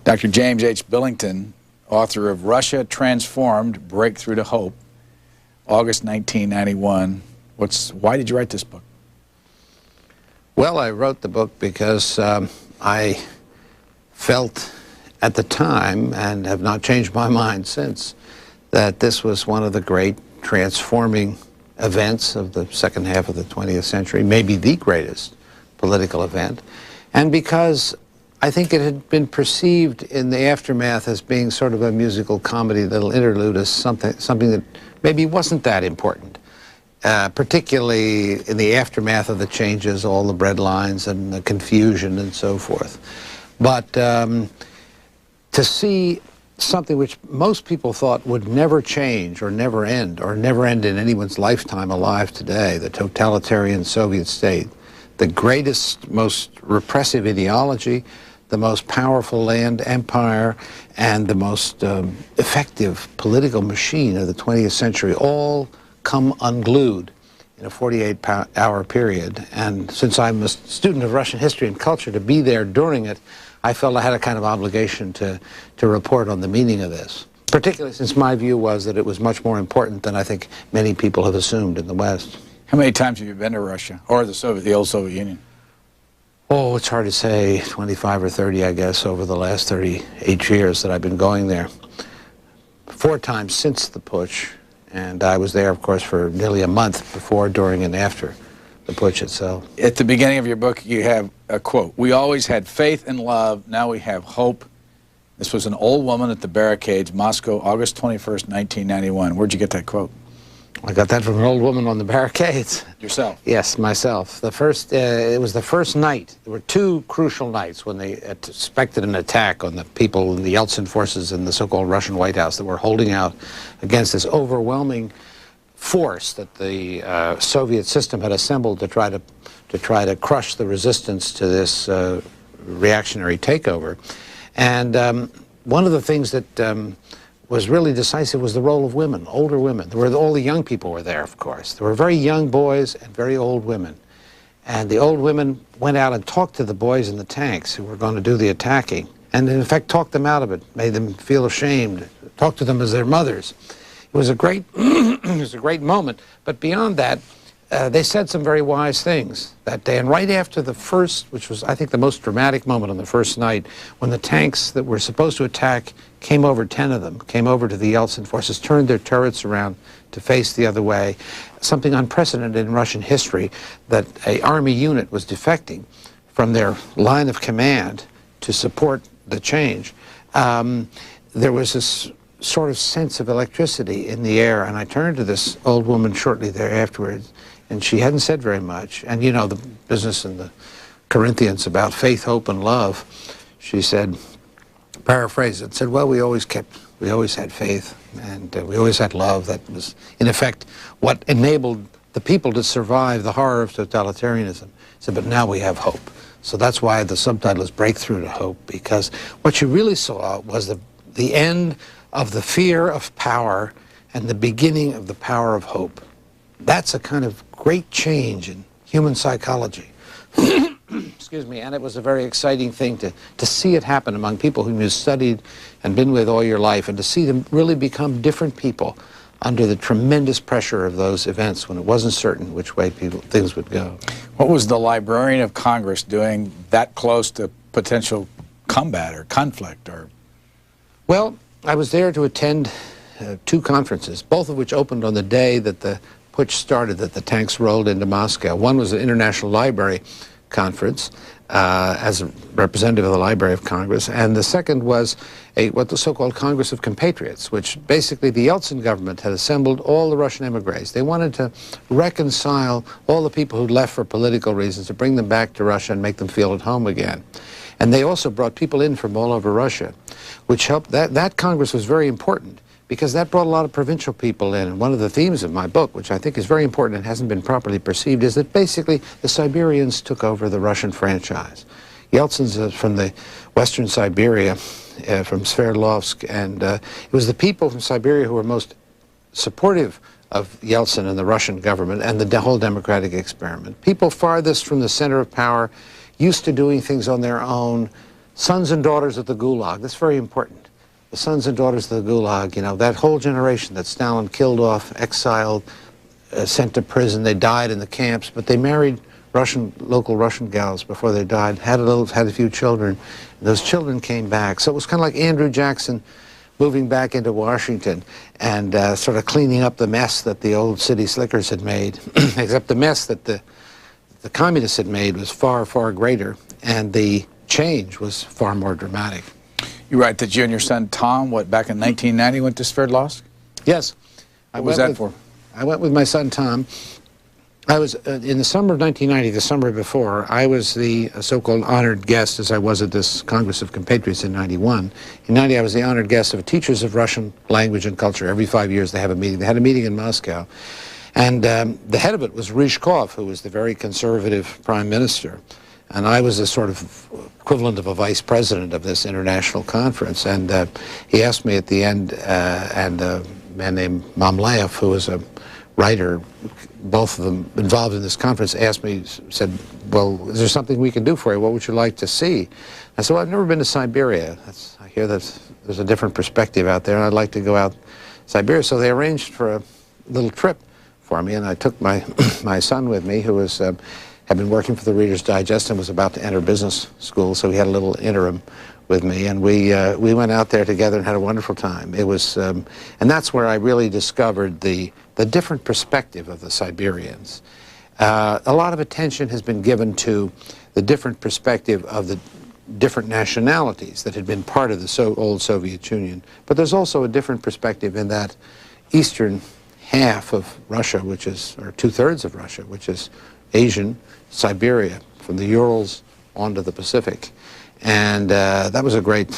Dr. James H. Billington, author of Russia Transformed, Breakthrough to Hope, August 1991. Why did you write this book? Well, I wrote the book because I felt at the time, and have not changed my mind since, that this was one of the great transforming events of the second half of the 20th century, maybe the greatest political event, and because I think it had been perceived in the aftermath as being sort of a musical comedy, little interlude, as something that maybe wasn't that important, particularly in the aftermath of the changes, all the bread lines and the confusion and so forth. But to see something which most people thought would never change or never end in anyone's lifetime alive today, the totalitarian Soviet state, the greatest, most repressive ideology, the most powerful land empire, and the most effective political machine of the 20th century all come unglued in a 48-hour period. And since I'm a student of Russian history and culture, to be there during it, I felt I had a kind of obligation to report on the meaning of this, particularly since my view was that it was much more important than I think many people have assumed in the West. How many times have you been to Russia, or the old Soviet Union? Oh, it's hard to say, 25 or 30, I guess, over the last 38 years that I've been going there. 4 times since the putsch, and I was there, of course, for nearly a month before, during, and after the putsch itself. At the beginning of your book, you have a quote: "We always had faith and love, now we have hope." This was an old woman at the barricades, Moscow, August 21st, 1991. Where'd you get that quote? I got that from an old woman on the barricades. Yourself? Yes, myself. It was the first night. There were 2 crucial nights when they expected an attack on the people in the Yeltsin forces in the so-called Russian White House that were holding out against this overwhelming force that the Soviet system had assembled to try to crush the resistance to this reactionary takeover. And one of the things that was really decisive was the role of women, older women. All the young people were there, of course. There were very young boys and very old women. And the old women went out and talked to the boys in the tanks who were going to do the attacking, and in fact talked them out of it, made them feel ashamed, talked to them as their mothers. It was a great, it was a great moment. But beyond that, they said some very wise things that day. And right after the first, which was, I think, the most dramatic moment on the first night, when the tanks that were supposed to attack came over, 10 of them, came over to the Yeltsin forces, turned their turrets around to face the other way, something unprecedented in Russian history, that an army unit was defecting from their line of command to support the change. There was this sort of sense of electricity in the air, and I turned to this old woman shortly there afterwards, and she hadn't said very much. And you know the business in the Corinthians about faith, hope, and love. She said, paraphrase it, said, well, we always had faith, and we always had love. That was, in effect, what enabled the people to survive the horror of totalitarianism. Said, but now we have hope. So that's why the subtitle is Breakthrough to Hope, because what you really saw was the end of the fear of power and the beginning of the power of hope. That's a kind of great change in human psychology. Excuse me, and it was a very exciting thing to see it happen among people whom you studied and been with all your life, and to see them really become different people under the tremendous pressure of those events when it wasn't certain which way things would go. What was the Librarian of Congress doing that close to potential combat or conflict? Well, I was there to attend 2 conferences, both of which opened on the day that the putsch started, that the tanks rolled into Moscow. One was the International Library Conference as a representative of the Library of Congress, and the second was what the so-called Congress of Compatriots, which basically the Yeltsin government had assembled all the Russian emigres. They wanted to reconcile all the people who'd left for political reasons, to bring them back to Russia and make them feel at home again. And they also brought people in from all over Russia, which helped. That Congress was very important, because that brought a lot of provincial people in. And one of the themes of my book, which I think is very important and hasn't been properly perceived, is that basically the Siberians took over the Russian franchise. Yeltsin's from the western Siberia, from Sverdlovsk, and it was the people from Siberia who were most supportive of Yeltsin and the Russian government and the whole democratic experiment. People farthest from the center of power, used to doing things on their own, sons and daughters of the Gulag. That's very important. The sons and daughters of the Gulag, you know, that whole generation that Stalin killed off, exiled, sent to prison. They died in the camps, but they married local Russian gals before they died, had a few children. Those children came back. So it was kind of like Andrew Jackson moving back into Washington and sort of cleaning up the mess that the old city slickers had made, except the mess that the communists had made was far, far greater, and the change was far more dramatic. You write that you and your son Tom, back in 1990, went to Sverdlovsk? Yes. What was that for? I went with my son Tom. I was, in the summer of 1990, the summer before, I was the so-called honored guest, as I was at this Congress of Compatriots in 91. In 90, I was the honored guest of teachers of Russian language and culture. Every 5 years they have a meeting. They had a meeting in Moscow. And the head of it was Ryzhkov, who was the very conservative prime minister. And I was a sort of equivalent of a vice president of this international conference. And he asked me at the end, and a man named Mamleyev, who was a writer, both of them involved in this conference, asked me, said, well, is there something we can do for you? What would you like to see? I said, well, I've never been to Siberia. I hear that there's a different perspective out there, and I'd like to go out Siberia. So they arranged for a little trip for me, and I took my son with me, who was had been working for the Reader's Digest and was about to enter business school, so he had a little interim with me, and we went out there together and had a wonderful time. It was, and that's where I really discovered the different perspective of the Siberians. A lot of attention has been given to the different perspective of the different nationalities that had been part of the old Soviet Union, but there's also a different perspective in that eastern half of Russia, which is, or two-thirds of Russia, which is Asian, Siberia, from the Urals onto the Pacific. And that was a great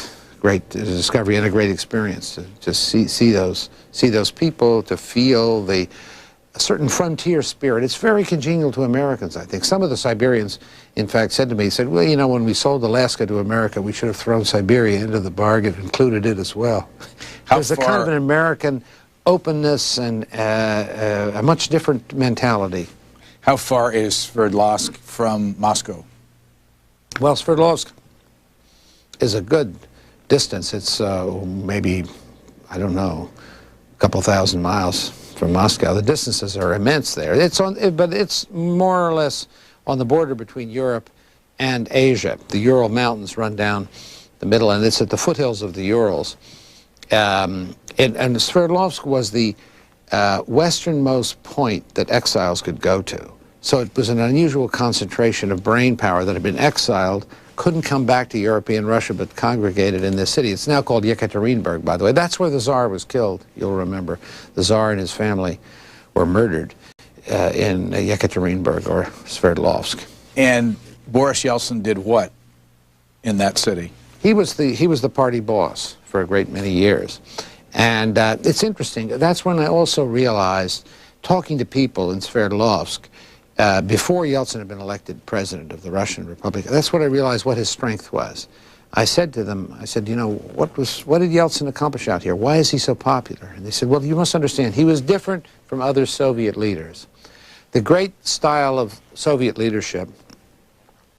discovery and a great experience to see those people, to feel a certain frontier spirit. It's very congenial to Americans, I think. Some of the Siberians, in fact, said to me, well, you know, when we sold Alaska to America, we should have thrown Siberia into the bargain, included it as well. There's a kind of an American openness and a much different mentality. How far is Sverdlovsk from Moscow? Well, Sverdlovsk is a good distance. It's maybe, I don't know, a couple thousand miles from Moscow. The distances are immense there. But it's more or less on the border between Europe and Asia. The Ural Mountains run down the middle, and it's at the foothills of the Urals. And Sverdlovsk was the westernmost point that exiles could go to. So it was an unusual concentration of brain power that had been exiled, couldn't come back to European Russia, but congregated in this city. It's now called Yekaterinburg, by the way. That's where the Tsar was killed, you'll remember. The Tsar and his family were murdered in Yekaterinburg, or Sverdlovsk. And Boris Yeltsin did what in that city? He was the party boss for a great many years. And it's interesting. That's when I also realized, talking to people in Sverdlovsk, before Yeltsin had been elected president of the Russian Republic, that's what I realized what his strength was. I said to them, I said, you know, what did Yeltsin accomplish out here? Why is he so popular? And they said, well, you must understand, he was different from other Soviet leaders. The great style of Soviet leadership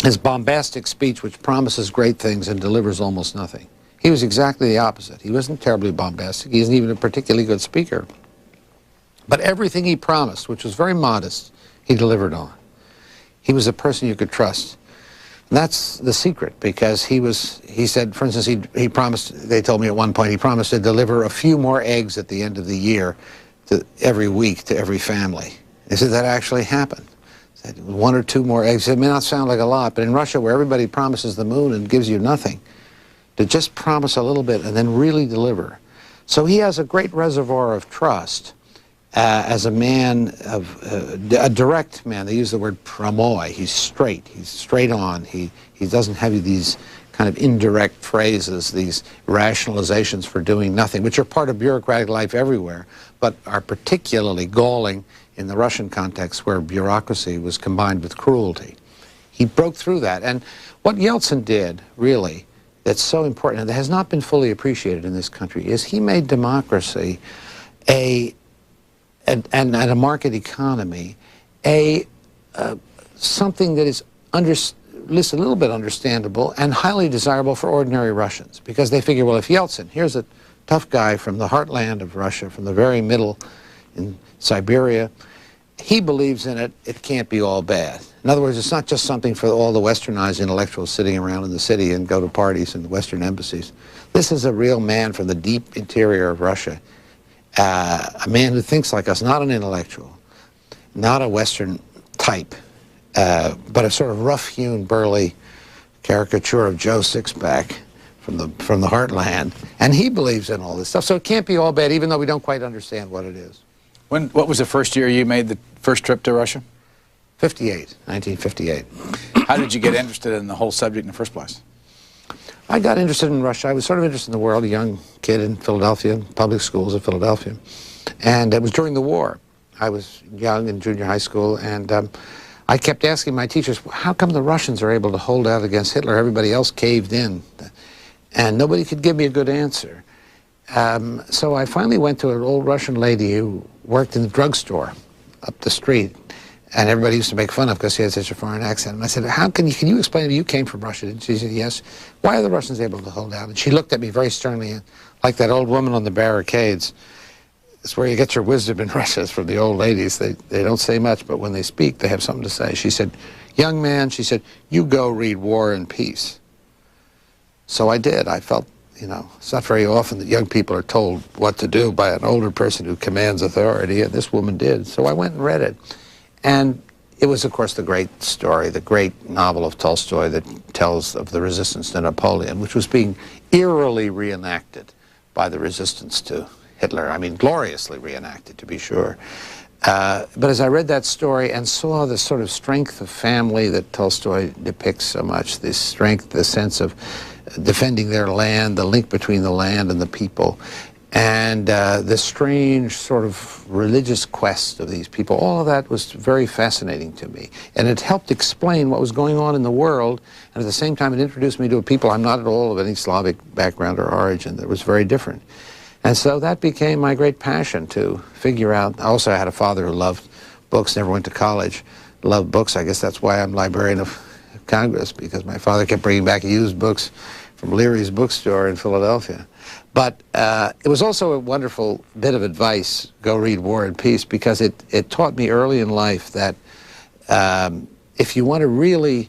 is bombastic speech which promises great things and delivers almost nothing. He was exactly the opposite. He wasn't terribly bombastic. He isn't even a particularly good speaker. But everything he promised, which was very modest, he delivered on. He was a person you could trust. And that's the secret, because he said, for instance, he promised, they told me at one point, he promised to deliver a few more eggs at the end of the year every week to every family. They said that actually happened. Said 1 or 2 more eggs. It may not sound like a lot, but in Russia, where everybody promises the moon and gives you nothing, to just promise a little bit and then really deliver. So he has a great reservoir of trust as a man of a direct man. They use the word pramoy. He's straight on. He doesn't have these kind of indirect phrases, these rationalizations for doing nothing, which are part of bureaucratic life everywhere, but are particularly galling in the Russian context, where bureaucracy was combined with cruelty. He broke through that. And what Yeltsin did, really, that's so important and that has not been fully appreciated in this country, is he made democracy and a market economy something that is at least a little bit understandable and highly desirable for ordinary Russians, because they figure, well, if Yeltsin, here's a tough guy from the heartland of Russia, from the very middle in Siberia, he believes in it, it can't be all bad. In other words, it's not just something for all the westernized intellectuals sitting around in the city and go to parties in the Western embassies. This is a real man from the deep interior of Russia, a man who thinks like us, not an intellectual, not a Western type, but a sort of rough-hewn, burly caricature of Joe Sixpack from the heartland. And he believes in all this stuff, so it can't be all bad, even though we don't quite understand what it is. What was the first year you made the first trip to Russia? 1958. How did you get interested in the whole subject in the first place? I got interested in Russia. I was sort of interested in the world, a young kid in Philadelphia, public schools in Philadelphia. And it was during the war. I was young in junior high school, and I kept asking my teachers, how come the Russians are able to hold out against Hitler? Everybody else caved in. And nobody could give me a good answer. So I finally went to an old Russian lady who worked in the drugstore up the street, and everybody used to make fun of because she had such a foreign accent. And I said, can you explain to me, you came from Russia? And she said, yes. Why are the Russians able to hold out? And she looked at me very sternly, like that old woman on the barricades. It's where you get your wisdom in Russia, it's from the old ladies. They don't say much, but when they speak, they have something to say. She said, young man, she said, you go read War and Peace. So I did. I felt, you know, it's not very often that young people are told what to do by an older person who commands authority, and this woman did. So I went and read it. And it was, of course, the great story, the great novel of Tolstoy that tells of the resistance to Napoleon, which was being eerily reenacted by the resistance to Hitler. I mean, gloriously reenacted, to be sure. But as I read that story and saw the sort of strength of family that Tolstoy depicts so much, this strength, the sense of defending their land, the link between the land and the people, and the strange sort of religious quest of these people, all of that was very fascinating to me. And it helped explain what was going on in the world, and at the same time it introduced me to a people I'm not at all of any Slavic background or origin that was very different. And so that became my great passion to figure out. I also had a father who loved books, never went to college, loved books. I guess that's why I'm Librarian of Congress, because my father kept bringing back used books from Leary's bookstore in Philadelphia. But it was also a wonderful bit of advice, go read War and Peace, because it taught me early in life that if you want to really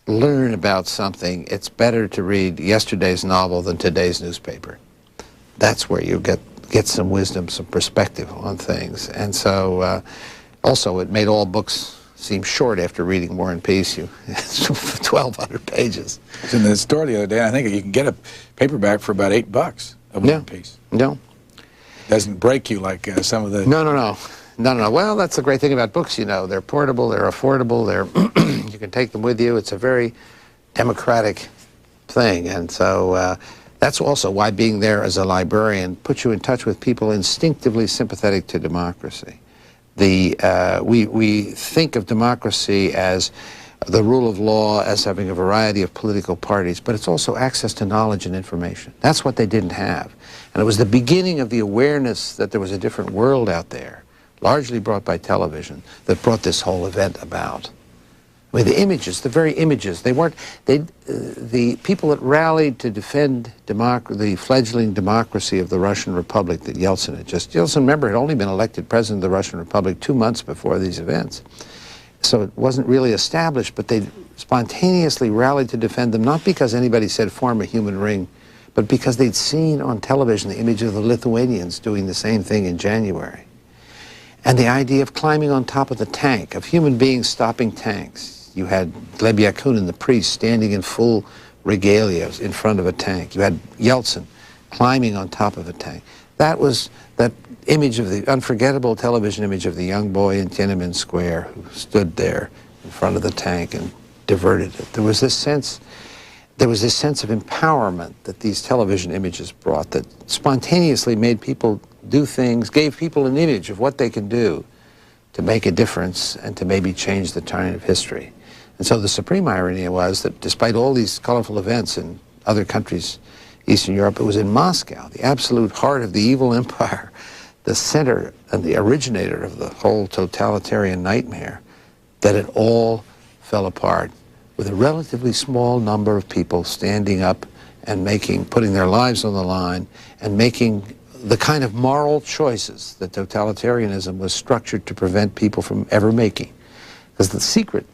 learn about something, it's better to read yesterday's novel than today's newspaper. That's where you get some wisdom, some perspective on things. And so also it made all books seem short after reading War and Peace. 1,200 pages. I was in the store the other day, and I think you can get a paperback for about $8 of War and Peace. No. It doesn't break you like some of the... No. Well, that's the great thing about books, you know. They're portable, they're affordable, you can take them with you. It's a very democratic thing. And so that's also why being there as a librarian puts you in touch with people instinctively sympathetic to democracy. We think of democracy as the rule of law, as having a variety of political parties, but it's also access to knowledge and information. That's what they didn't have. And it was the beginning of the awareness that there was a different world out there, largely brought by television, that brought this whole event about. I mean, the images, the very images, the people that rallied to defend the fledgling democracy of the Russian Republic that Yeltsin remember, had only been elected president of the Russian Republic 2 months before these events. So it wasn't really established, but they spontaneously rallied to defend them, not because anybody said form a human ring, but because they'd seen on television the image of the Lithuanians doing the same thing in January. And the idea of climbing on top of the tank, of human beings stopping tanks. You had Gleb Yakunin, the priest, standing in full regalia in front of a tank. You had Yeltsin climbing on top of a tank. That was that image of the unforgettable television image of the young boy in Tiananmen Square who stood there in front of the tank and diverted it. There was this sense of empowerment that these television images brought that spontaneously made people do things, gave people an image of what they can do to make a difference and to maybe change the turn of history. And so the supreme irony was that despite all these colorful events in other countries, Eastern Europe, it was in Moscow, the absolute heart of the evil empire, the center and the originator of the whole totalitarian nightmare, that it all fell apart with a relatively small number of people standing up and putting their lives on the line and making the kind of moral choices that totalitarianism was structured to prevent people from ever making. Because the secret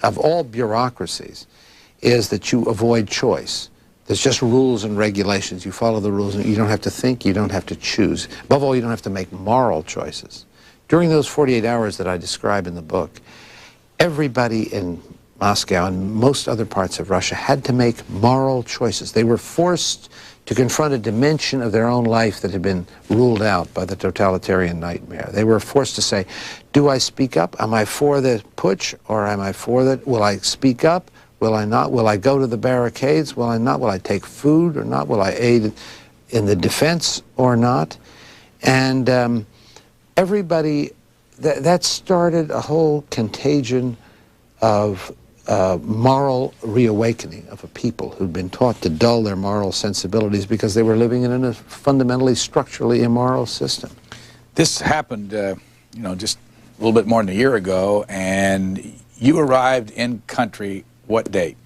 of all bureaucracies is that you avoid choice. There's just rules and regulations. You follow the rules, and you don't have to think, you don't have to choose. Above all, you don't have to make moral choices. During those 48 hours that I describe in the book, everybody in Moscow and most other parts of Russia had to make moral choices. They were forced to confront a dimension of their own life that had been ruled out by the totalitarian nightmare. They were forced to say, do I speak up? Am I for the putsch, or am I for the, will I speak up? Will I not? Will I go to the barricades? Will I not? Will I take food or not? Will I aid in the defense or not? And everybody, that started a contagion of moral reawakening of a people who'd been taught to dull their moral sensibilities because they were living in a fundamentally, structurally immoral system. This happened, you know, just a little bit more than a year ago, and you arrived in country what date?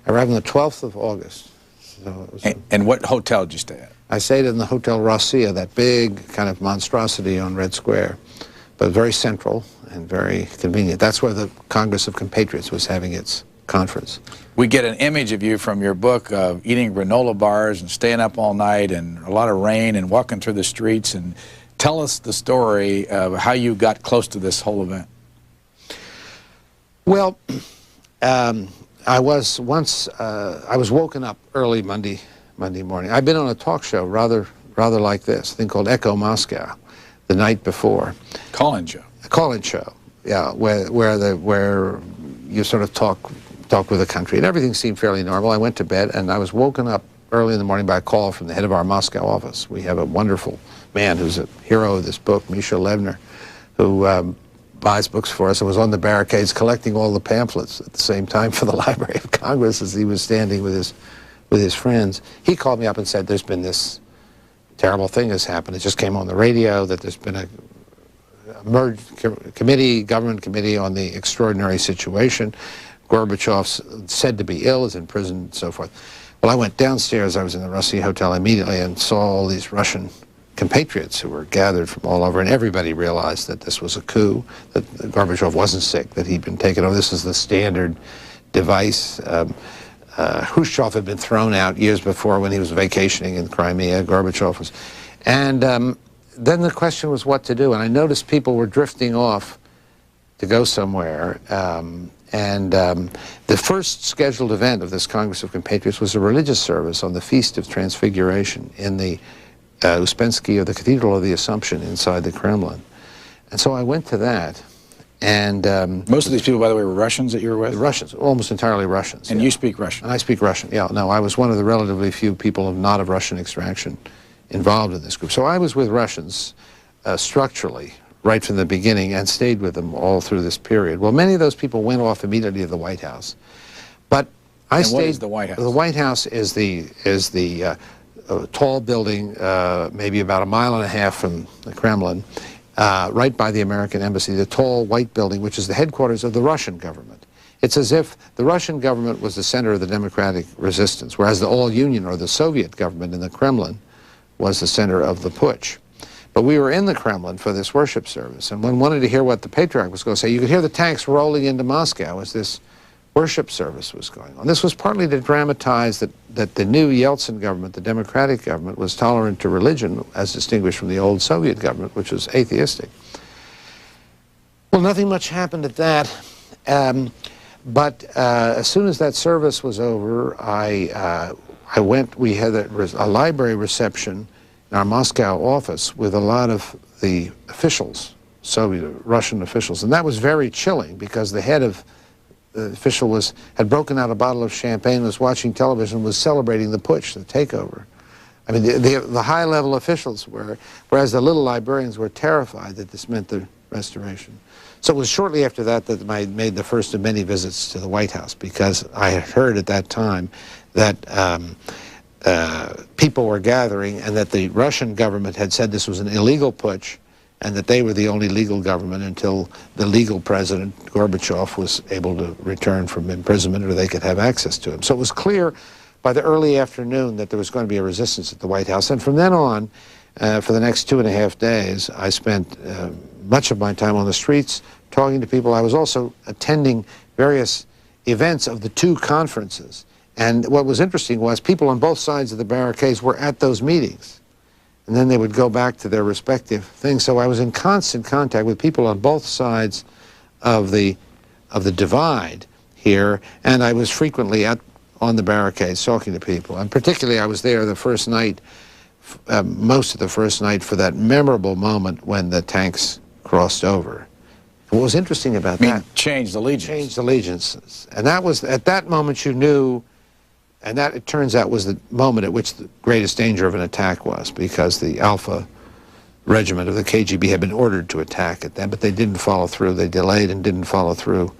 I arrived on the 12th of August. So it was and what hotel did you stay at? I stayed in the Hotel Rossiya, that big kind of monstrosity on Red Square, but very central and very convenient. That's where the Congress of Compatriots was having its conference. We get an image of you from your book of eating granola bars and staying up all night and a lot of rain and walking through the streets. And tell us the story of how you got close to this whole event. Well, I was woken up early Monday morning. I'd been on a talk show rather like this, a thing called Echo Moscow, the night before. Call-in show. A call-in show, yeah, where you sort of talk with the country, and everything seemed fairly normal. I went to bed, and I was woken up early in the morning by a call from the head of our Moscow office. We have a wonderful man who's a hero of this book, Misha Levner, who buys books for us and was on the barricades collecting all the pamphlets at the same time for the Library of Congress as he was standing with his friends. He called me up and said, there's been this terrible thing has happened. It just came on the radio that there's been a merged government committee on the extraordinary situation. Gorbachev's said to be ill, is in prison, and so forth. Well, I went downstairs. I was in the Rossiya Hotel immediately and saw all these Russian compatriots who were gathered from all over, and everybody realized that this was a coup, that Gorbachev wasn't sick, that he'd been taken over. This is the standard device. Khrushchev had been thrown out years before when he was vacationing in Crimea. Gorbachev was, and then the question was what to do. And I noticed people were drifting off to go somewhere. The first scheduled event of this Congress of Compatriots was a religious service on the Feast of Transfiguration in the Uspensky, or the Cathedral of the Assumption, inside the Kremlin. And so I went to that. And most of these people, by the way, were Russians that you were with? Russians, almost entirely Russians. And yeah. you speak Russian? And I speak Russian, yeah. No, I was one of the relatively few people not of Russian extraction involved in this group. So I was with Russians structurally right from the beginning and stayed with them all through this period. Well, many of those people went off immediately to the White House. But I stayed. What is the White House? The White House is the tall building, maybe about a mile and a half from the Kremlin, right by the American Embassy, the tall white building, which is the headquarters of the Russian government. It's as if the Russian government was the center of the democratic resistance, whereas the All-Union, or the Soviet government in the Kremlin, was the center of the putsch. But we were in the Kremlin for this worship service, and one wanted to hear what the Patriarch was going to say. You could hear the tanks rolling into Moscow as this worship service was going on. This was partly to dramatize that the new Yeltsin government, the democratic government, was tolerant to religion, as distinguished from the old Soviet government, which was atheistic. Well, nothing much happened at that. But as soon as that service was over, I went. We had a library reception in our Moscow office with a lot of the officials, Soviet, Russian officials, and that was very chilling because the head of the official had broken out a bottle of champagne, was watching television, was celebrating the putsch, the takeover. I mean, the high-level officials were, whereas the little librarians were terrified that this meant the restoration. So it was shortly after that that I made the first of many visits to the White House, because I had heard at that time that people were gathering and that the Russian government had said this was an illegal putsch and that they were the only legal government until the legal president, Gorbachev, was able to return from imprisonment or they could have access to him. So it was clear by the early afternoon that there was going to be a resistance at the White House. And from then on, for the next 2.5 days, I spent much of my time on the streets talking to people. I was also attending various events of the two conferences. And what was interesting was people on both sides of the barricades were at those meetings. And then they would go back to their respective things. So I was in constant contact with people on both sides of the divide here, and I was frequently on the barricades talking to people. And particularly I was there the first night, most of the first night, for that memorable moment when the tanks crossed over. What was interesting about that? Changed allegiance. Changed allegiances. And that was, at that moment you knew, and that, it turns out, was the moment at which the greatest danger of an attack was, because the Alpha regiment of the KGB had been ordered to attack at them, but they didn't follow through. They delayed and didn't follow through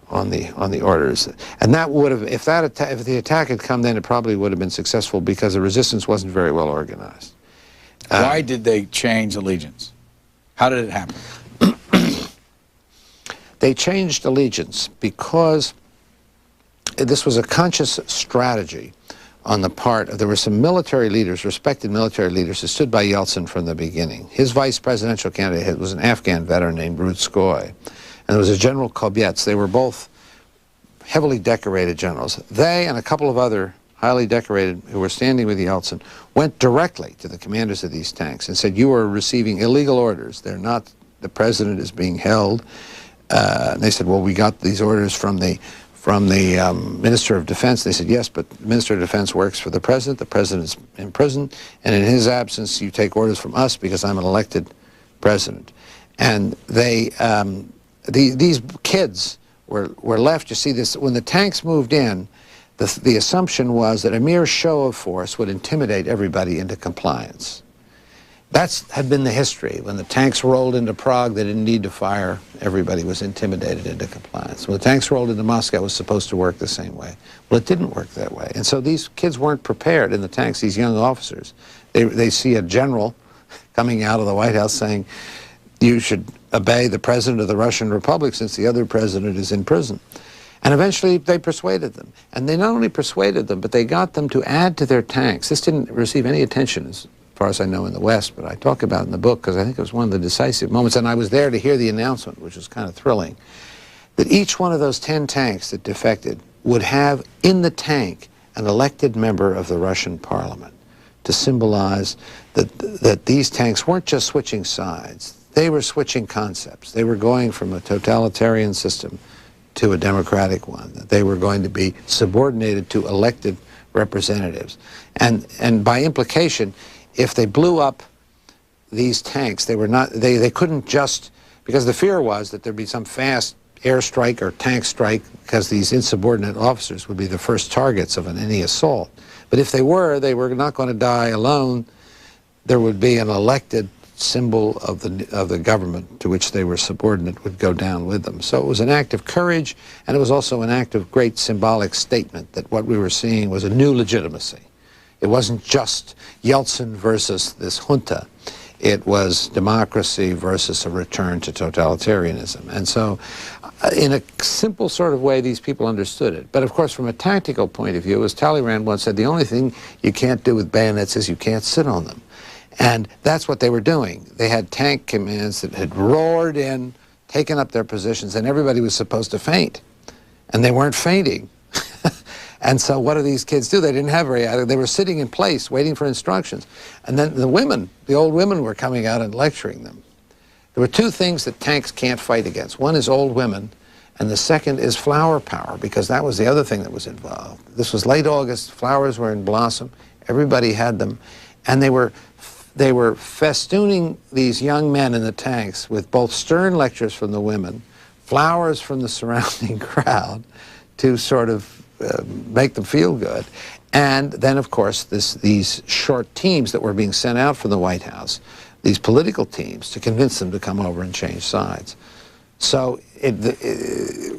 on the orders. And that would have, if the attack had come then, it probably would have been successful because the resistance wasn't very well organized. Why did they change allegiance? How did it happen? They changed allegiance because this was a conscious strategy on the part of, there were some military leaders, respected military leaders, who stood by Yeltsin from the beginning. His vice presidential candidate was an Afghan veteran named Rutskoy, and there was a General Kobyets. They were both heavily decorated generals. They and a couple of other highly decorated who were standing with Yeltsin went directly to the commanders of these tanks and said, "You are receiving illegal orders. They're not, the president is being held." And they said, "Well, we got these orders from the Minister of Defense." They said, "Yes, but the Minister of Defense works for the President. The President's in prison, and in his absence, you take orders from us because I'm an elected President." And they, these kids were left to see this. When the tanks moved in, the assumption was that a mere show of force would intimidate everybody into compliance. That had been the history. When the tanks rolled into Prague, they didn't need to fire. Everybody was intimidated into compliance. When the tanks rolled into Moscow, it was supposed to work the same way. Well, it didn't work that way. And so these kids weren't prepared in the tanks, these young officers. They see a general coming out of the White House saying, "You should obey the president of the Russian Republic since the other president is in prison." And eventually they persuaded them. And they not only persuaded them, but they got them to add to their tanks. This didn't receive any attention as far as I know in the West, but I talk about it in the book because I think it was one of the decisive moments, and I was there to hear the announcement, which was kind of thrilling, that each one of those 10 tanks that defected would have in the tank an elected member of the Russian parliament to symbolize that these tanks weren't just switching sides, they were switching concepts. They were going from a totalitarian system to a democratic one, that they were going to be subordinated to elected representatives. And by implication, if they blew up these tanks, they couldn't just, because the fear was that there'd be some fast airstrike or tank strike because these insubordinate officers would be the first targets of any assault. But if they were not going to die alone. There would be an elected symbol of the government to which they were subordinate would go down with them. So it was an act of courage, and it was also an act of great symbolic statement that what we were seeing was a new legitimacy. It wasn't just Yeltsin versus this junta. It was democracy versus a return to totalitarianism. And so in a simple sort of way, these people understood it. But of course, from a tactical point of view, as Talleyrand once said, the only thing you can't do with bayonets is you can't sit on them. And that's what they were doing. They had tank commands that had roared in, taken up their positions, and everybody was supposed to faint. And they weren't fainting. And so what do these kids do? They didn't have they were sitting in place waiting for instructions. And then the women, the old women, were coming out and lecturing them. There were two things that tanks can't fight against. One is old women, and the second is flower power, because that was the other thing that was involved. This was late August, flowers were in blossom, everybody had them, and they were festooning these young men in the tanks with both stern lectures from the women, flowers from the surrounding crowd to sort of make them feel good. And then, of course, these short teams that were being sent out from the White House, these political teams, to convince them to come over and change sides. So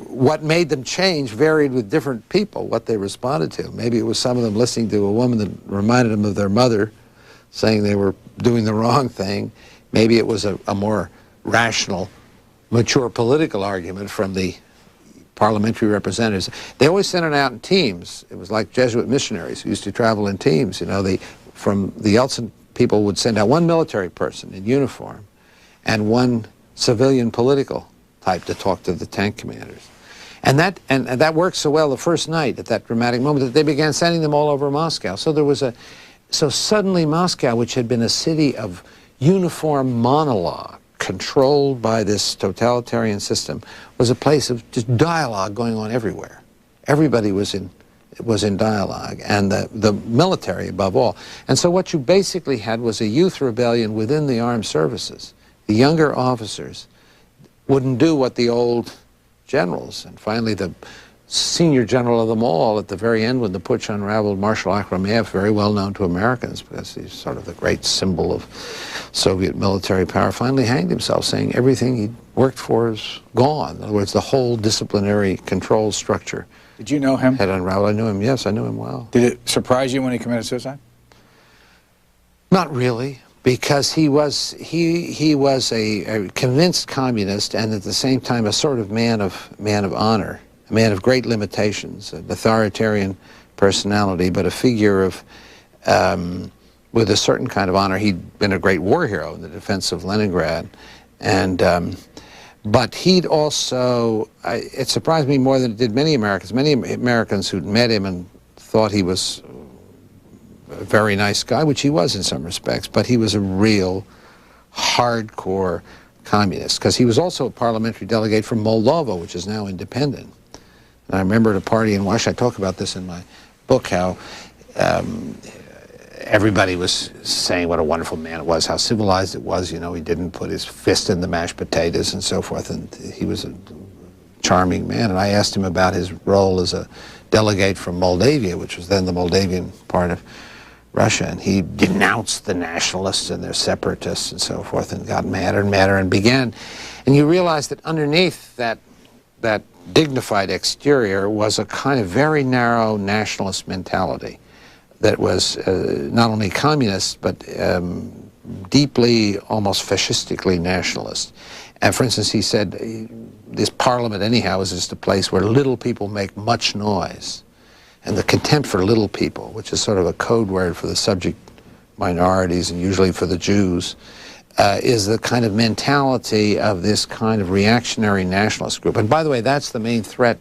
what made them change varied with different people, what they responded to. Maybe it was some of them listening to a woman that reminded them of their mother, saying they were doing the wrong thing. Maybe it was a more rational, mature political argument from the parliamentary representatives. They always sent it out in teams. It was like Jesuit missionaries who used to travel in teams. You know, from the Yeltsin people would send out one military person in uniform and one civilian political type to talk to the tank commanders. And that worked so well the first night at that dramatic moment that they began sending them all over Moscow. So suddenly Moscow, which had been a city of uniform monologue, controlled by this totalitarian system, was a place of just dialogue going on everywhere. Everybody was in dialogue, and the military above all. And so what you basically had was a youth rebellion within the armed services. The younger officers wouldn't do what the old generals, and finally the senior general of them all at the very end when the putsch unraveled, Marshal Akhrameyev, very well known to Americans because he's sort of the great symbol of Soviet military power, finally hanged himself, saying everything he'd worked for is gone. In other words, the whole disciplinary control structure. Did you know him? Had unraveled. I knew him, yes, I knew him well. Did it surprise you when he committed suicide? Not really, because he was a convinced communist and at the same time a sort of man of honor, a man of great limitations, an authoritarian personality, but a figure of with a certain kind of honor. He'd been a great war hero in the defense of Leningrad, and but he'd also, it surprised me more than it did many Americans. Many Americans who'd met him and thought he was a very nice guy, which he was in some respects, but he was a real hardcore communist, because he was also a parliamentary delegate from Moldova, which is now independent. And I remember at a party in Washington, I talk about this in my book, how everybody was saying what a wonderful man it was, how civilized it was, you know, he didn't put his fist in the mashed potatoes and so forth, and he was a charming man. And I asked him about his role as a delegate from Moldavia, which was then the Moldavian part of Russia, and he denounced the nationalists and their separatists and so forth, and got madder and madder, and began, and you realize that underneath that dignified exterior was a kind of very narrow nationalist mentality that was not only communist, but deeply, almost fascistically nationalist. And for instance, he said, this parliament anyhow is just a place where little people make much noise. And the contempt for little people, which is sort of a code word for the subject minorities and usually for the Jews, is the kind of mentality of this kind of reactionary nationalist group. And by the way, that's the main threat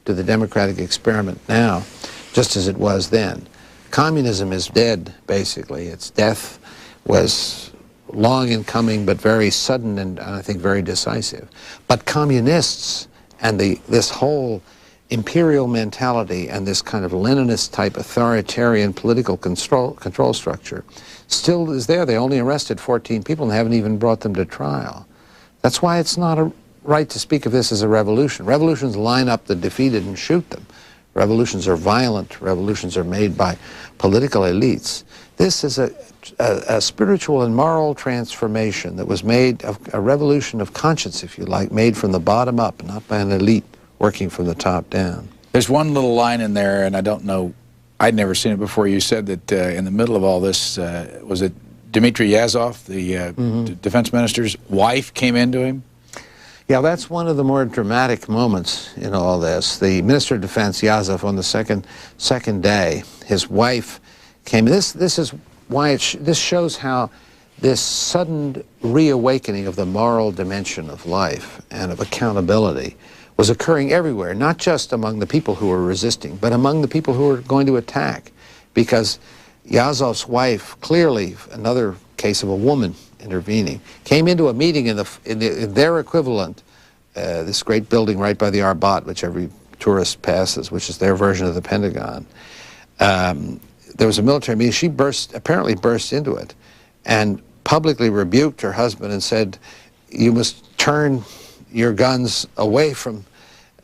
to the democratic experiment now, just as it was then. Communism is dead, basically. Its death was long in coming, but very sudden and I think very decisive. But communists and this whole imperial mentality and this kind of Leninist type authoritarian political control structure still is there. They only arrested 14 people and haven't even brought them to trial. That's why it's not right to speak of this as a revolution. Revolutions line up the defeated and shoot them. Revolutions are violent. Revolutions are made by political elites. This is a spiritual and moral transformation that was made, of a revolution of conscience, if you like, made from the bottom up, not by an elite working from the top down. There's one little line in there, and I don't know, I'd never seen it before. You said that in the middle of all this, was it Dmitry Yazov, the defense minister's wife, came into him? Yeah, that's one of the more dramatic moments in all this. The Minister of Defense, Yazov, on the second day, his wife came. This is why this shows how this sudden reawakening of the moral dimension of life and of accountability was occurring everywhere, not just among the people who were resisting, but among the people who were going to attack. Because Yazov's wife, clearly another case of a woman intervening, came into a meeting in their equivalent, this great building right by the Arbat, which every tourist passes, which is their version of the Pentagon. There was a military meeting. She apparently burst into it and publicly rebuked her husband and said, you must turn your guns away from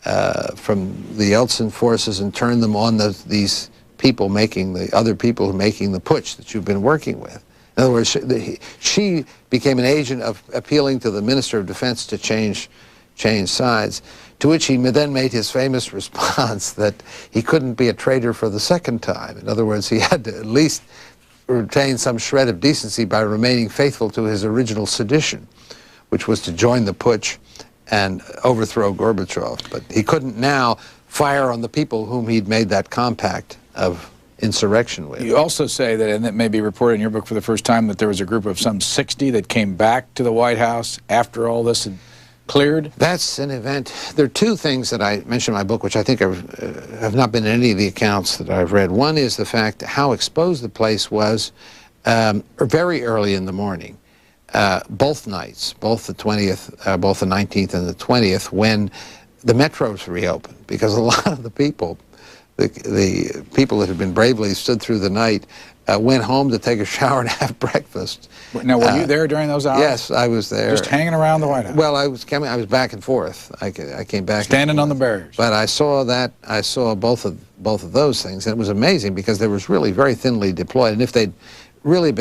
the Yeltsin forces and turn them on these people the other people who are making the putsch that you've been working with. In other words, she became an agent of appealing to the Minister of Defense to change sides, to which he then made his famous response that he couldn't be a traitor for the second time. In other words, he had to at least retain some shred of decency by remaining faithful to his original sedition, which was to join the putsch and overthrow Gorbachev. But he couldn't now fire on the people whom he'd made that compact of insurrection with. You also say that, and that may be reported in your book for the first time, that there was a group of some 60 that came back to the White House after all this had cleared? That's an event. There are two things that I mention in my book, which I think have not been in any of the accounts that I've read. One is the fact how exposed the place was very early in the morning, both nights, both the 20th, both the 19th and the 20th, when the metros reopened, because a lot of the people, the people that had been bravely stood through the night, went home to take a shower and have breakfast. Now, were you there during those hours? Yes, I was there. Just hanging around the White House? Well, I was back and forth. I came back. Standing on the barriers. But I saw both of those things, and it was amazing because they was really very thinly deployed. And if they'd really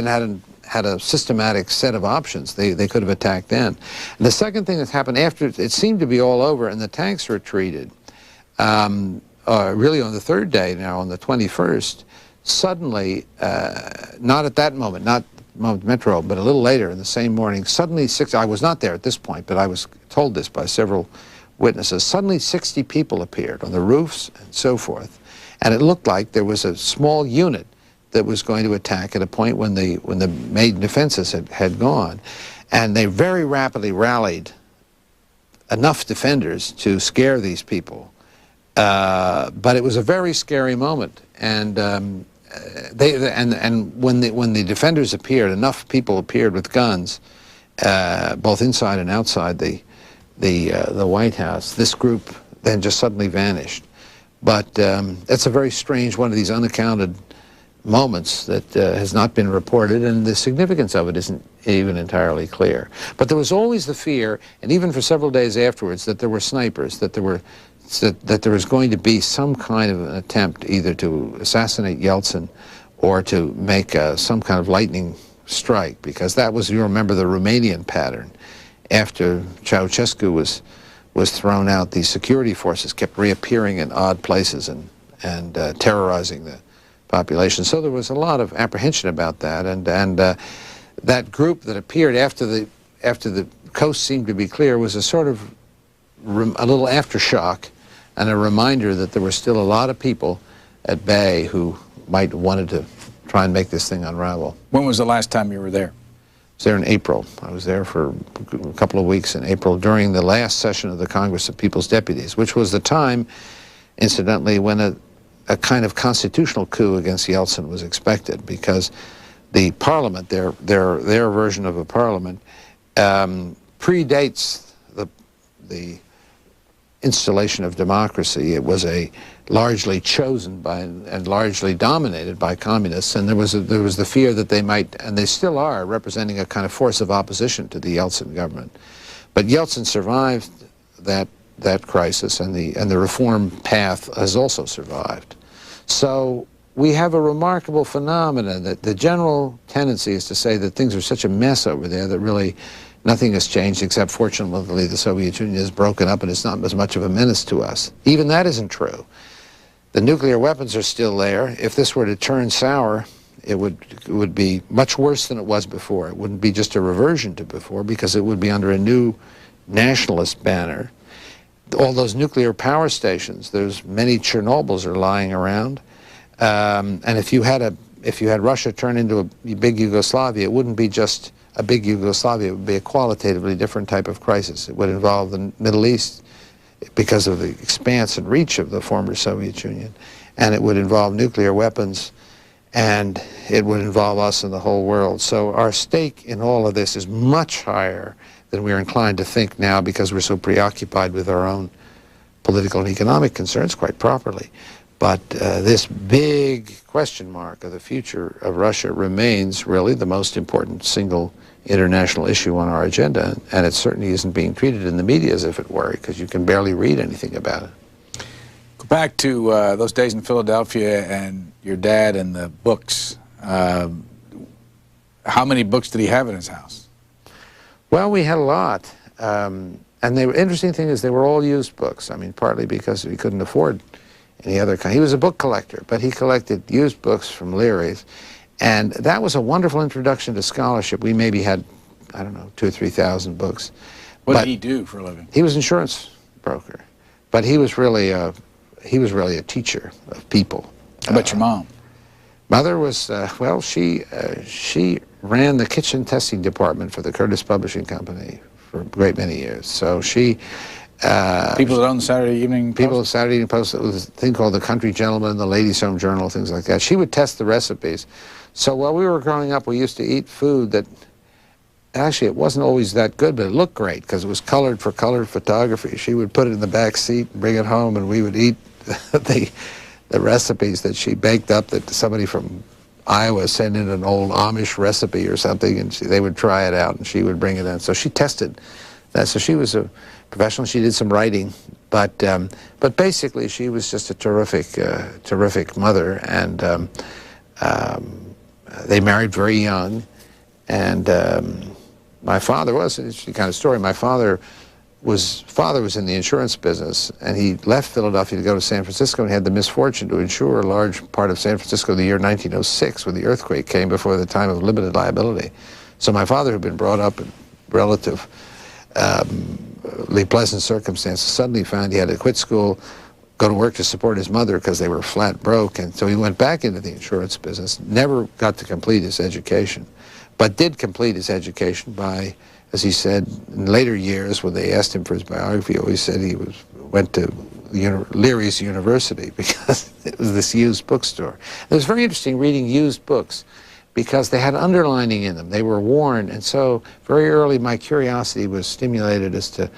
had a systematic set of options, they could have attacked then. And the second thing that's happened after it seemed to be all over and the tanks retreated, really on the third day now, on the 21st, suddenly, not at that moment, not Metro, but a little later in the same morning, suddenly I was not there at this point, but I was told this by several witnesses, suddenly 60 people appeared on the roofs and so forth, and it looked like there was a small unit that was going to attack at a point when the main defenses had gone, and they very rapidly rallied enough defenders to scare these people, but it was a very scary moment, and when the defenders appeared, enough people appeared with guns, both inside and outside the White House. This group then just suddenly vanished. But that's a very strange one of these unaccounted moments that has not been reported, and the significance of it isn't even entirely clear. But there was always the fear, and even for several days afterwards, that there were snipers, that there was going to be some kind of an attempt either to assassinate Yeltsin or to make some kind of lightning strike, because that was, you remember, the Romanian pattern. After Ceausescu was thrown out, the security forces kept reappearing in odd places and terrorizing the population. So there was a lot of apprehension about that, and that group that appeared after the coast seemed to be clear was a sort of a little aftershock and a reminder that there were still a lot of people at bay who might have wanted to try and make this thing unravel. When was the last time you were there? I was there in April. I was there for a couple of weeks in April during the last session of the Congress of People's Deputies, which was the time, incidentally, when a kind of constitutional coup against Yeltsin was expected, because the parliament, their version of a parliament, predates the installation of democracy. It was largely chosen by and largely dominated by communists, and there was the fear that they might, and they still are, representing a kind of force of opposition to the Yeltsin government. But Yeltsin survived that crisis, and the reform path has also survived. So we have a remarkable phenomenon that the general tendency is to say that things are such a mess over there that really nothing has changed, except fortunately the Soviet Union is broken up and it's not as much of a menace to us. Even that isn't true. The nuclear weapons are still there. If this were to turn sour, it would be much worse than it was before. It wouldn't be just a reversion to before, because it would be under a new nationalist banner. All those nuclear power stations, there's many Chernobyls are lying around, and if you had Russia turn into a big Yugoslavia, it wouldn't be just a big Yugoslavia. It would be a qualitatively different type of crisis. It would involve the Middle East because of the expanse and reach of the former Soviet Union, and it would involve nuclear weapons, and it would involve us and the whole world. So our stake in all of this is much higher than we're inclined to think now, because we're so preoccupied with our own political and economic concerns, quite properly. But this big question mark of the future of Russia remains really the most important single international issue on our agenda, and it certainly isn't being treated in the media as if it were, because you can barely read anything about it. Go back to those days in Philadelphia and your dad and the books. How many books did he have in his house? Well, we had a lot, and the interesting thing is they were all used books. I mean, partly because he couldn't afford any other kind. He was a book collector, but he collected used books from Leary's, And that was a wonderful introduction to scholarship. We maybe had, I don't know, 2,000 or 3,000 books. What did he do for a living? He was an insurance broker, but he was really a teacher of people. How about your mom? Mother was, well, she ran the kitchen testing department for the Curtis Publishing Company for a great many years. So she... people that own the Saturday Evening Post? People at Saturday Evening Post, it was a thing called the Country Gentleman, the Ladies' Home Journal, things like that. She would test the recipes. So while we were growing up, we used to eat food that, actually, it wasn't always that good, but it looked great because it was colored for colored photography. She would put it in the back seat and bring it home, and we would eat the recipes that she baked up that somebody from Iowa sent in an old Amish recipe or something, and they would try it out, and she would bring it in. So she tested that. So she was a professional. She did some writing, but basically she was just a terrific mother, and they married very young, and my father was an interesting kind of story. My father was in the insurance business, and he left Philadelphia to go to San Francisco, and he had the misfortune to insure a large part of San Francisco the year 1906 when the earthquake came before the time of limited liability. So my father, who had been brought up in relatively pleasant circumstances, suddenly found he had to quit school, go to work to support his mother because they were flat broke, and so he went back into the insurance business, never got to complete his education, but did complete his education by, as he said, in later years when they asked him for his biography, he always said he went to Leary's University because it was this used bookstore. It was very interesting reading used books because they had underlining in them. They were worn, and so very early my curiosity was stimulated as to,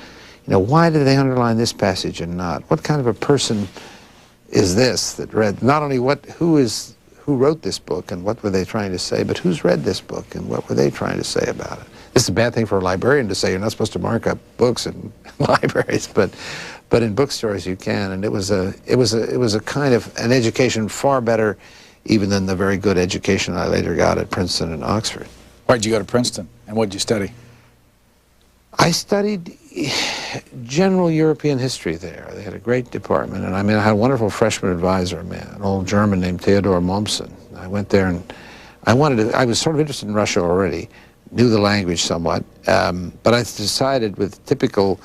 why did they underline this passage and not? What kind of a person is this that read not only who wrote this book and what were they trying to say, but who's read this book and what were they trying to say about it? This is a bad thing for a librarian to say. You're not supposed to mark up books in libraries, but in bookstores you can. And it was a kind of an education far better even than the very good education I later got at Princeton and Oxford. Why'd you go to Princeton, and what did you study? I studied general European history there. They had a great department, and I had a wonderful freshman advisor, an old German named Theodor Mommsen. I went there, and I was sort of interested in Russia already, knew the language somewhat, but I decided with typical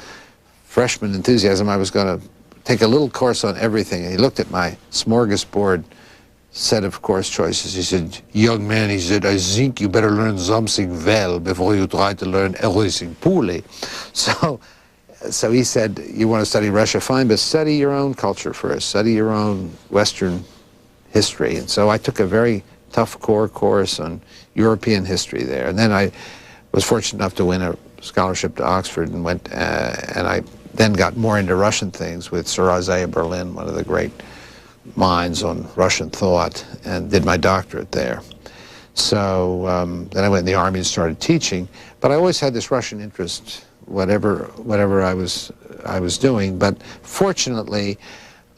freshman enthusiasm I was going to take a little course on everything, and he looked at my smorgasbord set of course choices. He said, "Young man," he said, "I think you better learn something well before you try to learn everything poorly." So he said, "You want to study Russia? Fine, but study your own culture first. Study your own Western history." And so I took a very tough core course on European history there. And then I was fortunate enough to win a scholarship to Oxford and went, and I then got more into Russian things with Sir Isaiah Berlin, one of the great minds on Russian thought, and did my doctorate there. So then I went in the Army and started teaching, but I always had this Russian interest, whatever I was doing. But fortunately,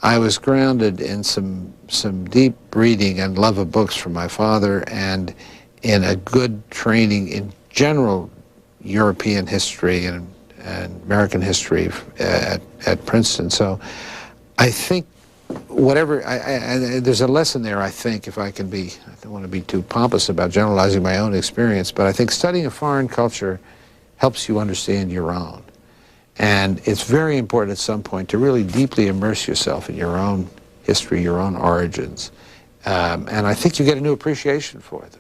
I was grounded in some deep reading and love of books from my father, and in a good training in general European history and American history at Princeton. So I think there's a lesson there, I think, if I can be, I don't want to be too pompous about generalizing my own experience, but I think studying a foreign culture helps you understand your own. And it's very important at some point to really deeply immerse yourself in your own history, your own origins. And I think you get a new appreciation for them.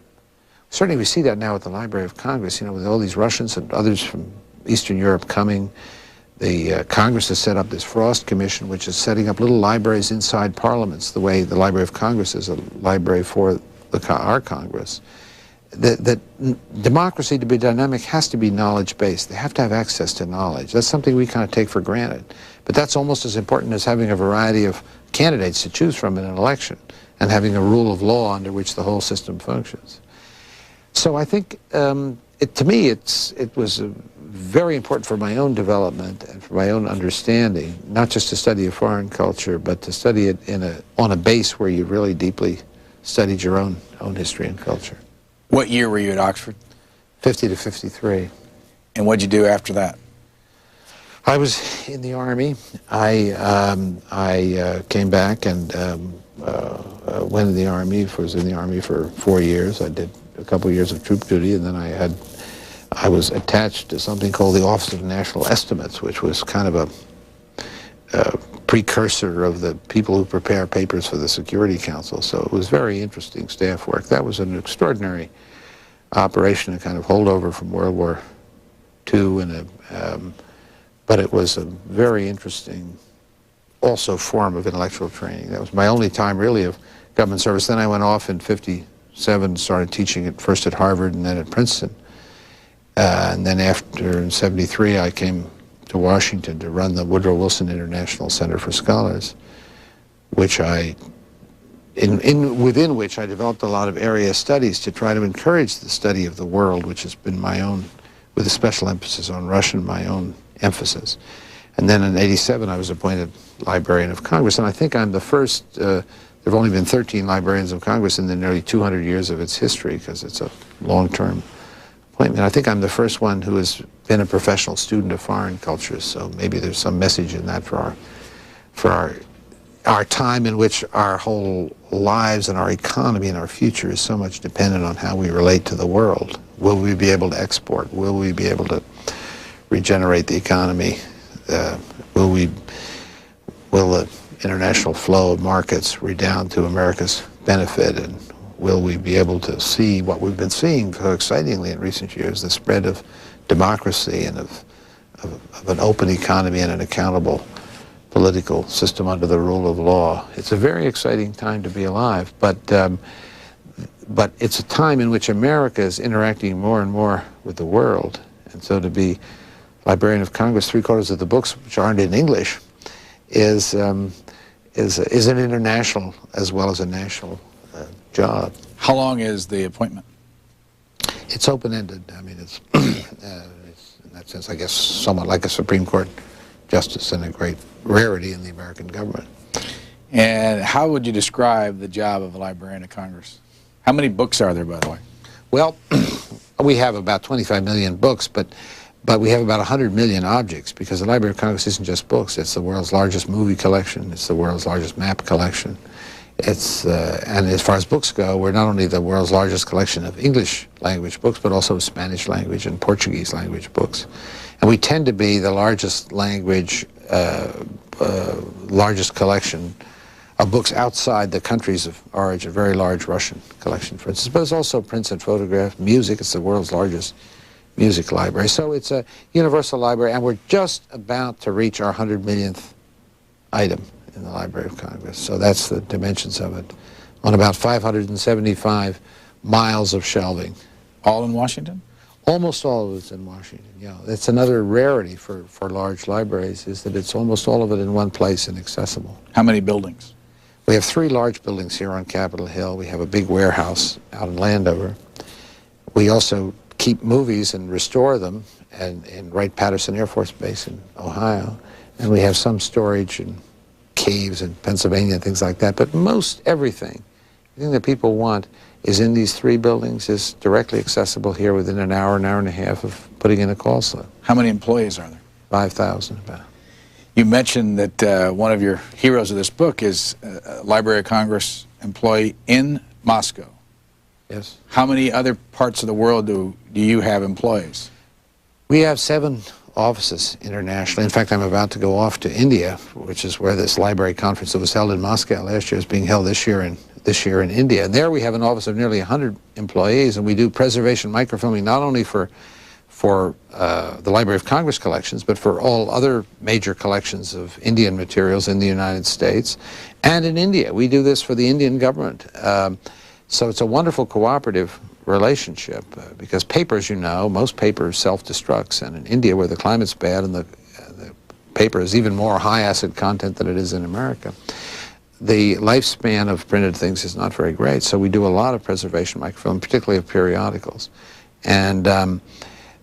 Certainly we see that now at the Library of Congress, with all these Russians and others from Eastern Europe coming. The Congress has set up this Frost Commission, which is setting up little libraries inside parliaments, the way the Library of Congress is a library for our Congress. That democracy, to be dynamic, has to be knowledge-based. They have to have access to knowledge. That's something we kind of take for granted. But that's almost as important as having a variety of candidates to choose from in an election and having a rule of law under which the whole system functions. So I think, to me, it was very important for my own development and for my own understanding, not just to study a foreign culture, but to study it on a base where you really deeply studied your own history and culture. What year were you at Oxford? 50 to 53. And what'd you do after that? I was in the Army. I came back and went in the Army, was in the Army for 4 years. I did a couple of years of troop duty, and then I was attached to something called the Office of National Estimates, which was kind of a precursor of the people who prepare papers for the Security Council. So it was very interesting staff work. That was an extraordinary operation, a kind of holdover from World War II, but it was a very interesting also form of intellectual training. That was my only time really of government service. Then I went off in '57, started teaching at first at Harvard and then at Princeton. And then after, in '73, I came to Washington to run the Woodrow Wilson International Center for Scholars, which within which I developed a lot of area studies to try to encourage the study of the world, which has been my own, with a special emphasis on Russian, my own emphasis. And then in '87, I was appointed Librarian of Congress, and I think I'm the first, there have only been 13 Librarians of Congress in the nearly 200 years of its history, because it's a long-term appointment. I think I'm the first one who has been a professional student of foreign cultures, so maybe there's some message in that for our time in which our whole lives and our economy and our future is so much dependent on how we relate to the world. Will we be able to export? Will we be able to regenerate the economy? Will the international flow of markets redound to America's benefit? And will we be able to see what we've been seeing so excitingly in recent years, the spread of democracy and of an open economy and an accountable political system under the rule of law? It's a very exciting time to be alive, but it's a time in which America is interacting more and more with the world. And so to be Librarian of Congress, 3/4 of the books which aren't in English, is an international as well as a national job. How long is the appointment? It's open-ended. I mean, it's in that sense, I guess, somewhat like a Supreme Court justice and a great rarity in the American government. And how would you describe the job of a Librarian of Congress? How many books are there, by the way? Well, we have about 25 million books, but we have about 100 million objects, because the Library of Congress isn't just books. It's the world's largest movie collection. It's the world's largest map collection. And as far as books go, we're not only the world's largest collection of English language books, but also Spanish language and Portuguese language books. And we tend to be the largest language, largest collection of books outside the countries of origin, a very large Russian collection, for instance. But it's also prints and photographs, music. It's the world's largest music library. So it's a universal library, and we're just about to reach our 100 millionth item in the Library of Congress. So that's the dimensions of it, on about 575 miles of shelving. All in Washington? Almost all of it's in Washington, yeah. That's another rarity for large libraries, is that it's almost all of it in one place and accessible. How many buildings? We have 3 large buildings here on Capitol Hill. We have a big warehouse out in Landover. We also keep movies and restore them in Wright-Patterson Air Force Base in Ohio. And we have some storage in caves in Pennsylvania and things like that. But most everything that people want is in these 3 buildings, is directly accessible here within an hour and a half of putting in a call slip. How many employees are there? 5,000 about. You mentioned that one of your heroes of this book is a Library of Congress employee in Moscow. Yes. How many other parts of the world do you have employees? We have 7 offices internationally. In fact, I'm about to go off to India, which is where this library conference that was held in Moscow last year is being held this year in India. And there we have an office of nearly 100 employees, and we do preservation microfilming not only for the Library of Congress collections, but for all other major collections of Indian materials in the United States and in India. We do this for the Indian government. So it's a wonderful cooperative relationship, because paper, as you know, most paper self-destructs, and in India, where the climate's bad and the paper is even more high acid content than it is in America, the lifespan of printed things is not very great. So we do a lot of preservation microfilm, particularly of periodicals. And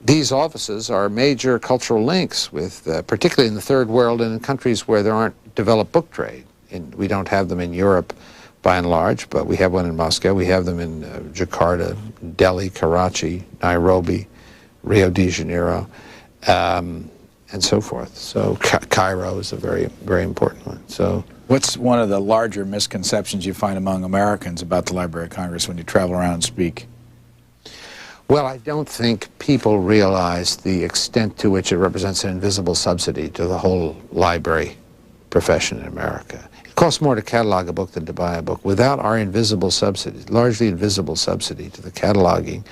these offices are major cultural links with, particularly in the Third World and in countries where there aren't developed book trade. We don't have them in Europe by and large, but we have one in Moscow. We have them in Jakarta, Delhi, Karachi, Nairobi, Rio de Janeiro. and so forth. So Cairo is a very, very important one. So what's one of the larger misconceptions you find among Americans about the Library of Congress when you travel around and speak? well, I don't think people realize the extent to which it represents an invisible subsidy to the whole library profession in America. It costs more to catalog a book than to buy a book. Without our invisible subsidy, largely invisible subsidy to the cataloging,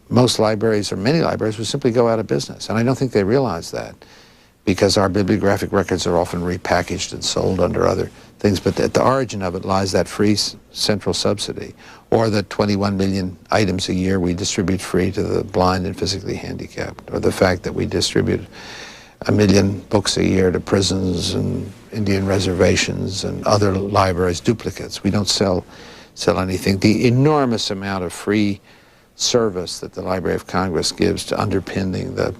most libraries, or many libraries, would simply go out of business. And I don't think they realize that, because our bibliographic records are often repackaged and sold under other things. But at the origin of it lies that free central subsidy, or the 21 million items a year we distribute free to the blind and physically handicapped, or the fact that we distribute 1 million books a year to prisons and Indian reservations and other libraries, duplicates. We don't sell anything. The enormous amount of free service that the Library of Congress gives to underpinning the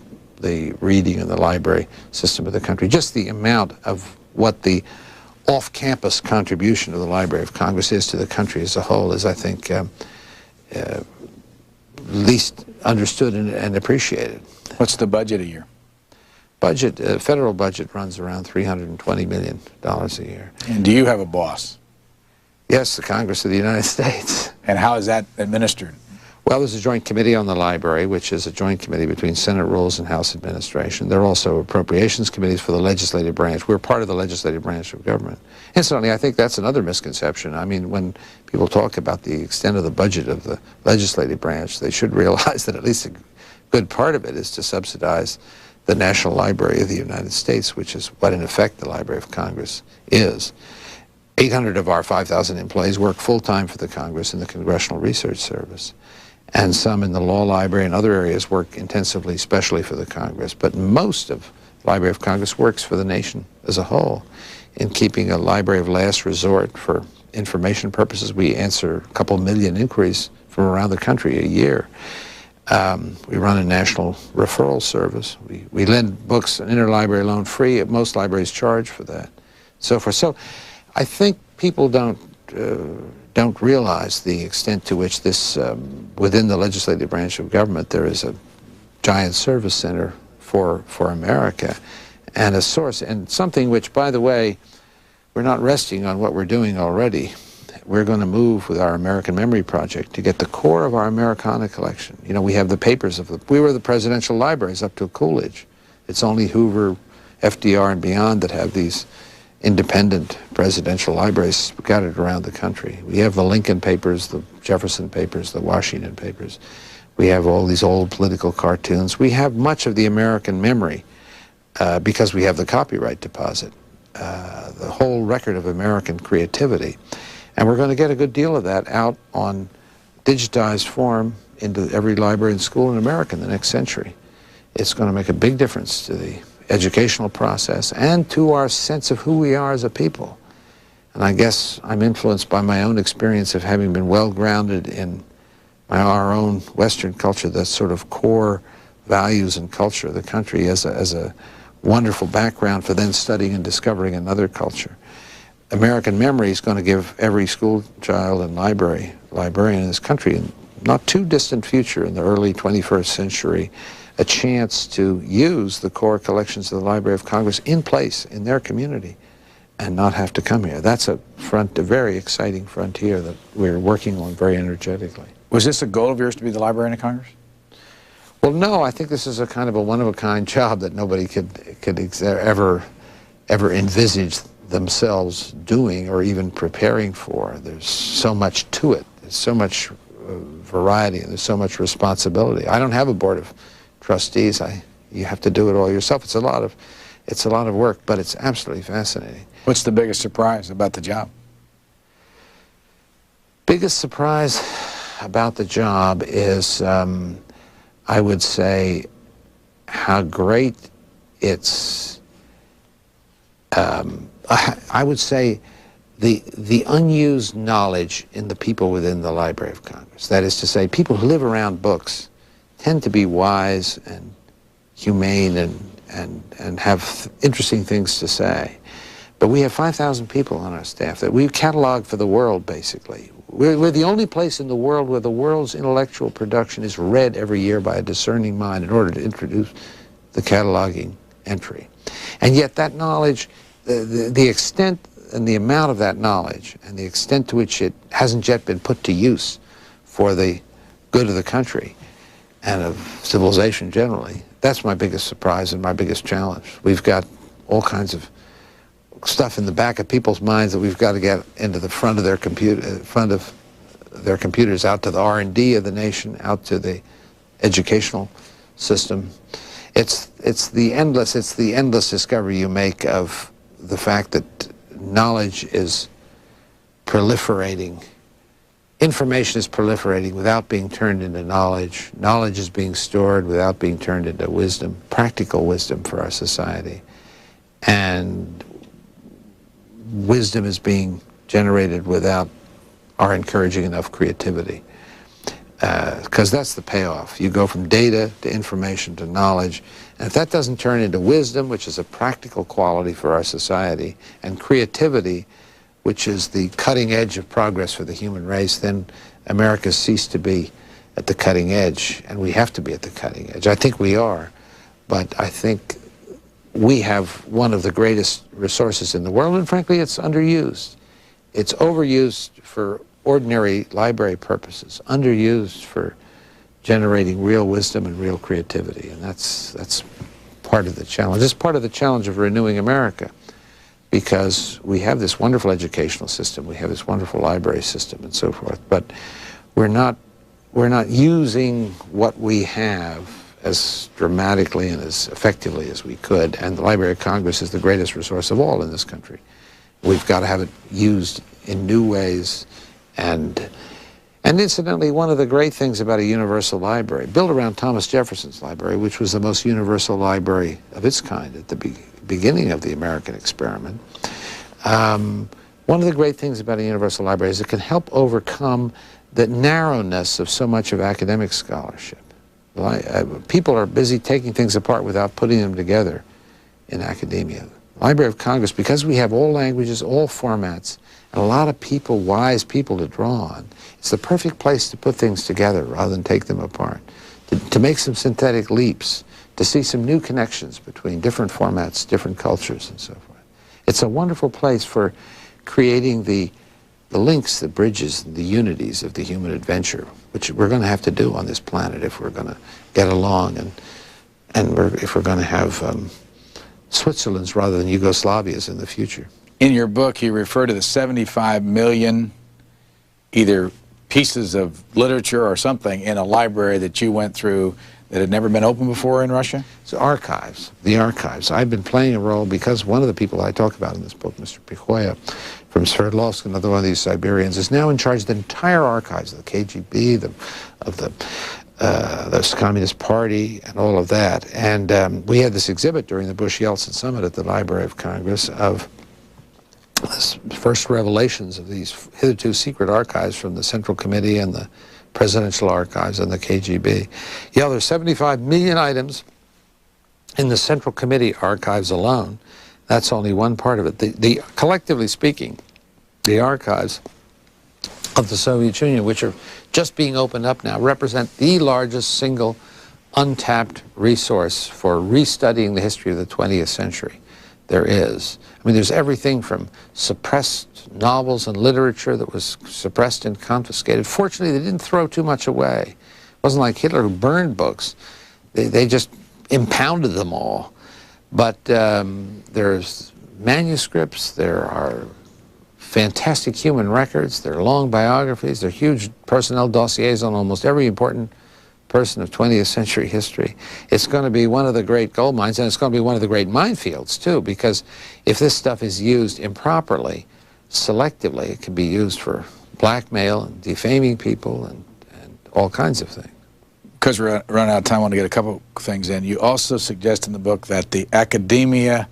reading in the library system of the country, just the amount of what the off-campus contribution of the Library of Congress is to the country as a whole is, I think, least understood and appreciated. What's the budget a year? Federal budget runs around $320 million a year. And do you have a boss? Yes, the Congress of the United States. And how is that administered? Well, there's a joint committee on the library, which is a joint committee between Senate Rules and House Administration. There are also appropriations committees for the legislative branch. We're part of the legislative branch of government. Incidentally, I think that's another misconception. I mean, when people talk about the extent of the budget of the legislative branch, they should realize that at least a good part of it is to subsidize the National Library of the United States, which is what, in effect, the Library of Congress is. 800 of our 5,000 employees work full-time for the Congress in the Congressional Research Service. And some in the law library and other areas work intensively, especially for the Congress. But most of the Library of Congress works for the nation as a whole in keeping a library of last resort for information purposes. We answer a couple million inquiries from around the country a year. We run a national referral service. We lend books, an interlibrary loan free. Most libraries charge for that, so forth. So I think people don't realize the extent to which this, within the legislative branch of government, there is a giant service center for America, and a source, and something which, by the way, we're not resting on what we're doing already. We're going to move with our American Memory Project to get the core of our Americana collection. You know, we have the papers of we were the presidential libraries up to Coolidge. It's only Hoover, FDR, and beyond that have these independent presidential libraries scattered around the country. We have the Lincoln papers, the Jefferson papers, the Washington papers. We have all these old political cartoons. We have much of the American memory because we have the copyright deposit, the whole record of American creativity. And we're going to get a good deal of that out on digitized form into every library and school in America in the next century. It's going to make a big difference to the educational process and to our sense of who we are as a people. And I guess I'm influenced by my own experience of having been well grounded in our own Western culture, the sort of core values and culture of the country as a wonderful background for then studying and discovering another culture. American memory is going to give every school child and librarian in this country, in not too distant future, in the early 21st century, a chance to use the core collections of the Library of Congress in place in their community and not have to come here. That's a very exciting frontier that we're working on very energetically. Was this a goal of yours to be the Librarian of Congress? Well, no, I think this is a kind of a one-of-a-kind job that nobody could ever envisage themselves doing or even preparing for. There's so much to it. There's so much variety, and there's so much responsibility. I don't have a board of trustees. You have to do it all yourself. It's a lot of work, but it's absolutely fascinating. What's the biggest surprise about the job? Biggest surprise about the job is, I would say, how great it's, I would say, the unused knowledge in the people within the Library of Congress. That is to say, people who live around books tend to be wise and humane and have interesting things to say. But we have 5,000 people on our staff that we catalog for the world, basically. We're the only place in the world where the world's intellectual production is read every year by a discerning mind in order to introduce the cataloging entry. And yet that knowledge, the extent and the amount of that knowledge and the extent to which it hasn't yet been put to use for the good of the country and of civilization generally, that's my biggest surprise and my biggest challenge. We've got all kinds of stuff in the back of people's minds that we've got to get into the front of their computers, out to the R&D of the nation, out to the educational system. It's the endless discovery you make of the fact that knowledge is proliferating. Information is proliferating without being turned into knowledge. Knowledge is being stored without being turned into wisdom, practical wisdom for our society. And wisdom is being generated without our encouraging enough creativity. Because that's the payoff. You go from data to information to knowledge, and if that doesn't turn into wisdom, which is a practical quality for our society, and creativity, which is the cutting edge of progress for the human race, then America's ceased to be at the cutting edge, and we have to be at the cutting edge. I think we are, but I think we have one of the greatest resources in the world, and frankly, it's underused. It's overused for ordinary library purposes, underused for generating real wisdom and real creativity, and that's part of the challenge. It's part of the challenge of renewing America, because we have this wonderful educational system, we have this wonderful library system, and so forth, but we're not using what we have as dramatically and as effectively as we could, and the Library of Congress is the greatest resource of all in this country. We've got to have it used in new ways. And incidentally, one of the great things about a universal library, built around Thomas Jefferson's library, which was the most universal library of its kind at the beginning of the American experiment, one of the great things about a universal library is it can help overcome the narrowness of so much of academic scholarship. People are busy taking things apart without putting them together in academia. The Library of Congress, because we have all languages, all formats, and a lot of people, wise people to draw on, it's the perfect place to put things together rather than take them apart, to make some synthetic leaps, to see some new connections between different formats, different cultures, and so forth. It's a wonderful place for creating the links, the bridges, the unities of the human adventure, which we're going to have to do on this planet if we're going to get along, and if we're going to have Switzerland's rather than Yugoslavia's in the future. In your book, you refer to the 75 million either pieces of literature or something in a library that you went through that had never been opened before in Russia? So archives, the archives. I've been playing a role because one of the people I talk about in this book, Mr. Pikhoya from Sverdlovsk, another one of these Siberians, is now in charge of the entire archives of the KGB, of the Communist Party, and all of that. And we had this exhibit during the Bush-Yeltsin summit at the Library of Congress of the first revelations of these hitherto secret archives from the Central Committee and the Presidential Archives and the KGB. Yeah, there's 75 million items in the Central Committee archives alone. That's only one part of it. Collectively speaking, the archives of the Soviet Union, which are just being opened up now, represent the largest single untapped resource for restudying the history of the 20th century there is. I mean, there's everything from suppressed novels and literature that was suppressed and confiscated. Fortunately, they didn't throw too much away. It wasn't like Hitler who burned books. They just impounded them all. But there's manuscripts, there are fantastic human records, there are long biographies, there are huge personnel dossiers on almost every important person of 20th century history. It's going to be one of the great gold mines, and it's going to be one of the great minefields, too, because if this stuff is used improperly, selectively, it can be used for blackmail and defaming people and all kinds of things. Because we're running out of time, I want to get a couple things in. You also suggest in the book that the academia,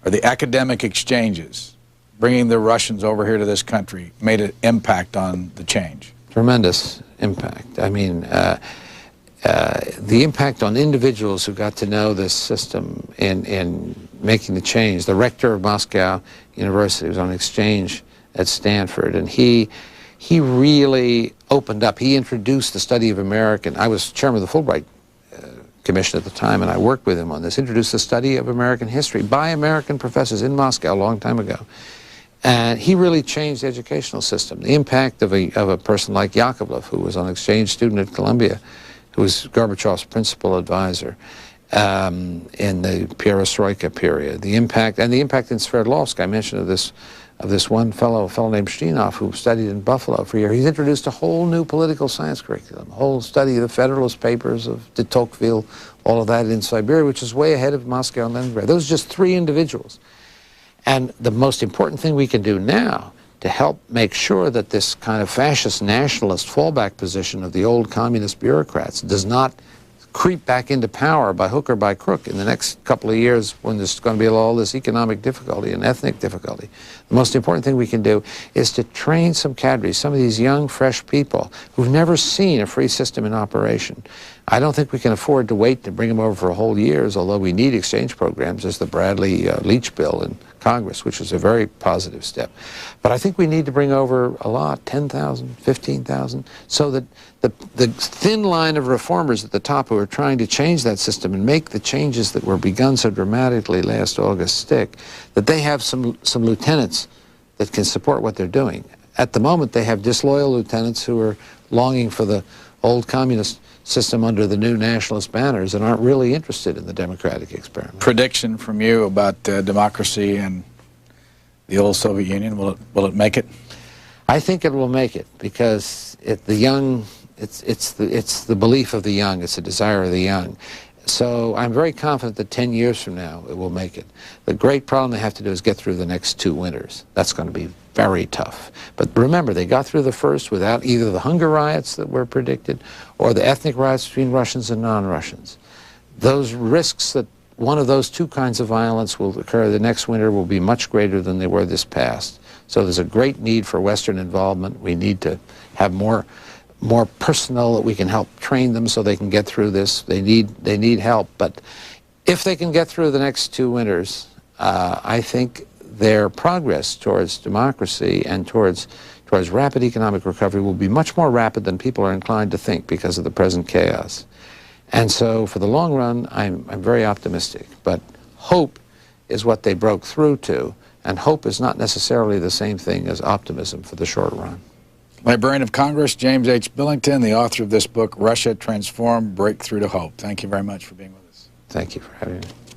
or the academic exchanges, bringing the Russians over here to this country, made an impact on the change. Tremendous impact. I mean, the impact on individuals who got to know this system in making the change. The rector of Moscow University was on exchange at Stanford, and he really opened up. He introduced the study of American. I was chairman of the Fulbright Commission at the time, and I worked with him on this, introduced the study of American history by American professors in Moscow a long time ago. And he really changed the educational system. The impact of a person like Yakovlev, who was an exchange student at Columbia, who was Gorbachev's principal advisor in the Perestroika period. The impact in Sverdlovsk, I mentioned of this one fellow named Shtinov, who studied in Buffalo for a year. He's introduced a whole new political science curriculum, a whole study of the Federalist Papers of de Tocqueville, all of that in Siberia, which is way ahead of Moscow and Leningrad. Those are just 3 individuals. And the most important thing we can do now to help make sure that this kind of fascist nationalist fallback position of the old communist bureaucrats does not creep back into power by hook or by crook in the next couple of years when there's going to be all this economic difficulty and ethnic difficulty. The most important thing we can do is to train some cadres, some of these young, fresh people who've never seen a free system in operation. I don't think we can afford to wait to bring them over for a whole years, although we need exchange programs. There's the Bradley-Leach bill in Congress, which is a very positive step. But I think we need to bring over a lot, 10,000, 15,000, so that the thin line of reformers at the top who are trying to change that system and make the changes that were begun so dramatically last August stick, that they have some lieutenants that can support what they're doing. At the moment, they have disloyal lieutenants who are longing for the old communist system under the new nationalist banners and aren't really interested in the democratic experiment. Prediction from you about democracy and the old Soviet Union, will it make it? I think it will make it, because it's the belief of the young, it's the desire of the young. So I'm very confident that 10 years from now it will make it. The great problem they have to do is get through the next 2 winters. That's going to be very tough. But remember, they got through the first without either the hunger riots that were predicted or the ethnic riots between Russians and non-Russians. Those risks that one of those 2 kinds of violence will occur the next winter will be much greater than they were this past. So there's a great need for Western involvement. We need to have more personnel that we can help train them so they can get through this. They need help. But if they can get through the next 2 winters, I think their progress towards democracy and towards rapid economic recovery will be much more rapid than people are inclined to think because of the present chaos. And so for the long run, I'm very optimistic. But hope is what they broke through to, and hope is not necessarily the same thing as optimism for the short run. Librarian of Congress, James H. Billington, the author of this book, Russia Transformed: Breakthrough to Hope. Thank you very much for being with us. Thank you for having me.